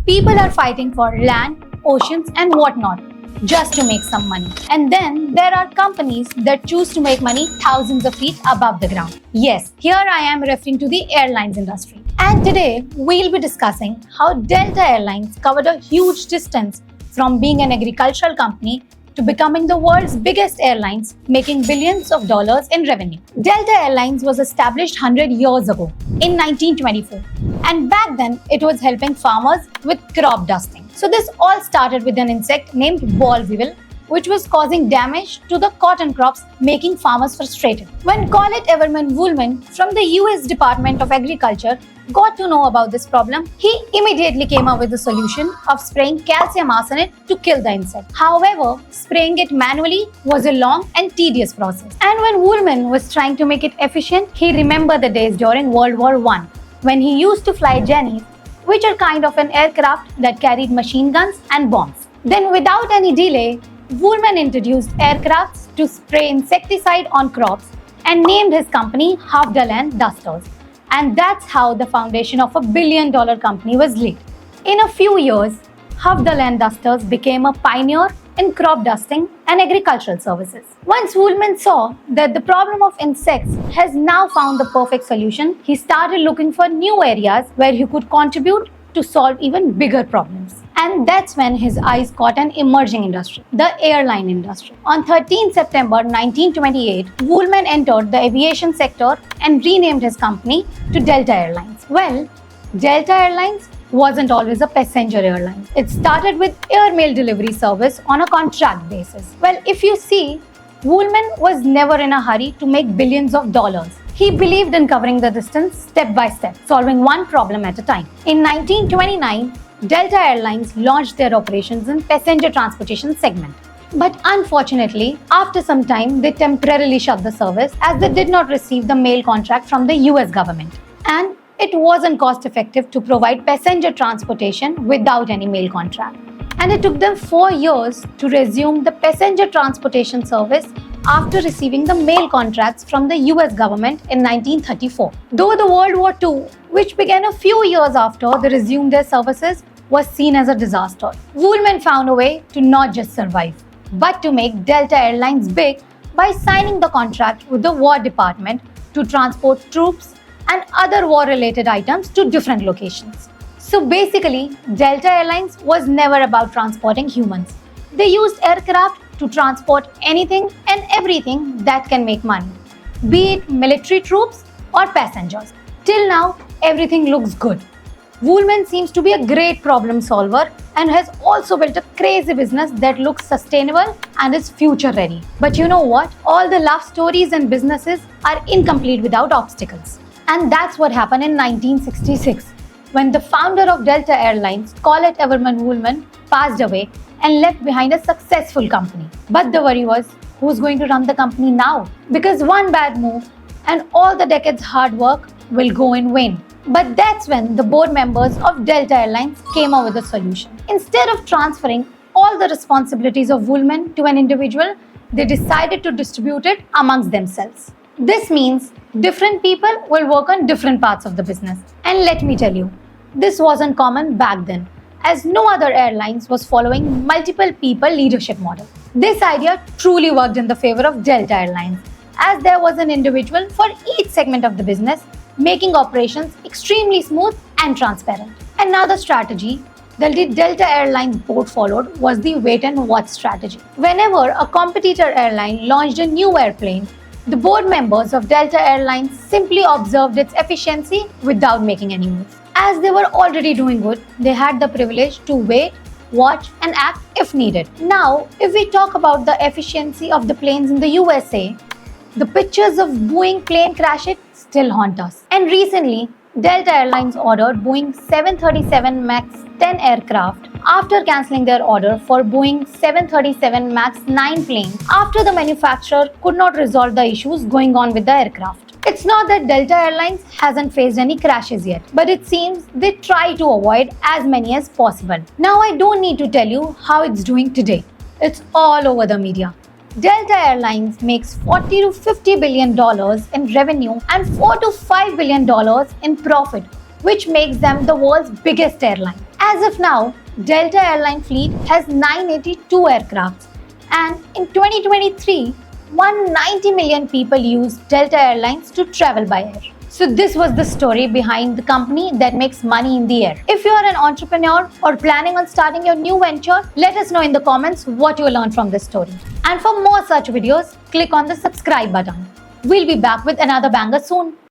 People are fighting for land, oceans, and whatnot just to make some money. And then there are companies that choose to make money thousands of feet above the ground. Yes, here I am referring to the airlines industry. And today we'll be discussing how Delta Airlines covered a huge distance from being an agricultural company to becoming the world's biggest airlines, making billions of dollars in revenue. Delta Airlines was established 100 years ago in 1924, and back then it was helping farmers with crop dusting. So this all started with an insect named boll weevil, which was causing damage to the cotton crops, making farmers frustrated. When Collett Everman Woolman from the US Department of Agriculture got to know about this problem, he immediately came up with the solution of spraying calcium arsenate to kill the insect. However, spraying it manually was a long and tedious process. And when Woolman was trying to make it efficient, he remembered the days during World War I when he used to fly Jennies, which are kind of an aircraft that carried machine guns and bombs. Then without any delay, Woolman introduced aircrafts to spray insecticide on crops and named his company Havdaland Dusters. And that's how the foundation of $1 billion company was laid. In a few years, Havdaland Dusters became a pioneer in crop dusting and agricultural services. Once Woolman saw that the problem of insects has now found the perfect solution, he started looking for new areas where he could contribute to solve even bigger problems. And that's when his eyes caught an emerging industry, the airline industry. On 13 September 1928, Woolman entered the aviation sector and renamed his company to Delta Airlines. Well, Delta Airlines wasn't always a passenger airline. It started with airmail delivery service on a contract basis. Well, if you see, Woolman was never in a hurry to make billions of dollars. He believed in covering the distance step by step, solving one problem at a time. In 1929, Delta Airlines launched their operations in passenger transportation segment. But unfortunately, after some time, they temporarily shut the service as they did not receive the mail contract from the US government. And it wasn't cost effective to provide passenger transportation without any mail contract. And it took them 4 years to resume the passenger transportation service after receiving the mail contracts from the US government in 1934. Though the World War II, which began a few years after they resumed their services, was seen as a disaster, Woolman found a way to not just survive, but to make Delta Airlines big by signing the contract with the War Department to transport troops and other war-related items to different locations. So basically, Delta Airlines was never about transporting humans. They used aircraft to transport anything and everything that can make money, be it military troops or passengers. Till now, everything looks good. Woolman seems to be a great problem solver and has also built a crazy business that looks sustainable and is future ready. But you know what? All the love stories and businesses are incomplete without obstacles. And that's what happened in 1966 when the founder of Delta Airlines, Collett Everman Woolman, passed away and left behind a successful company. But the worry was, who's going to run the company now? Because one bad move and all the decades' hard work will go in vain. But that's when the board members of Delta Airlines came up with a solution. Instead of transferring all the responsibilities of Woolman to an individual, they decided to distribute it amongst themselves. This means different people will work on different parts of the business. And let me tell you, this wasn't common back then, as no other airlines was following multiple people leadership model. This idea truly worked in the favor of Delta Airlines, as there was an individual for each segment of the business, making operations extremely smooth and transparent. Another strategy that the Delta Airlines board followed was the wait and watch strategy. Whenever a competitor airline launched a new airplane, the board members of Delta Airlines simply observed its efficiency without making any moves. As they were already doing good, they had the privilege to wait, watch, and act if needed. Now, if we talk about the efficiency of the planes in the USA, the pictures of Boeing plane crashes still haunt us. And recently, Delta Airlines ordered Boeing 737 MAX 10 aircraft after cancelling their order for Boeing 737 MAX 9 plane after the manufacturer could not resolve the issues going on with the aircraft. It's not that Delta Airlines hasn't faced any crashes yet, but it seems they try to avoid as many as possible. Now I don't need to tell you how it's doing today. It's all over the media. Delta Airlines makes $40 to $50 billion in revenue and $4 to $5 billion in profit which makes them the world's biggest airline. As of now, Delta Airline fleet has 982 aircrafts, and in 2023, 190 million people used Delta Airlines to travel by air. So this was the story behind the company that makes money in the air. If you are an entrepreneur or planning on starting your new venture, let us know in the comments what you learned from this story. And for more such videos, click on the subscribe button. We'll be back with another banger soon.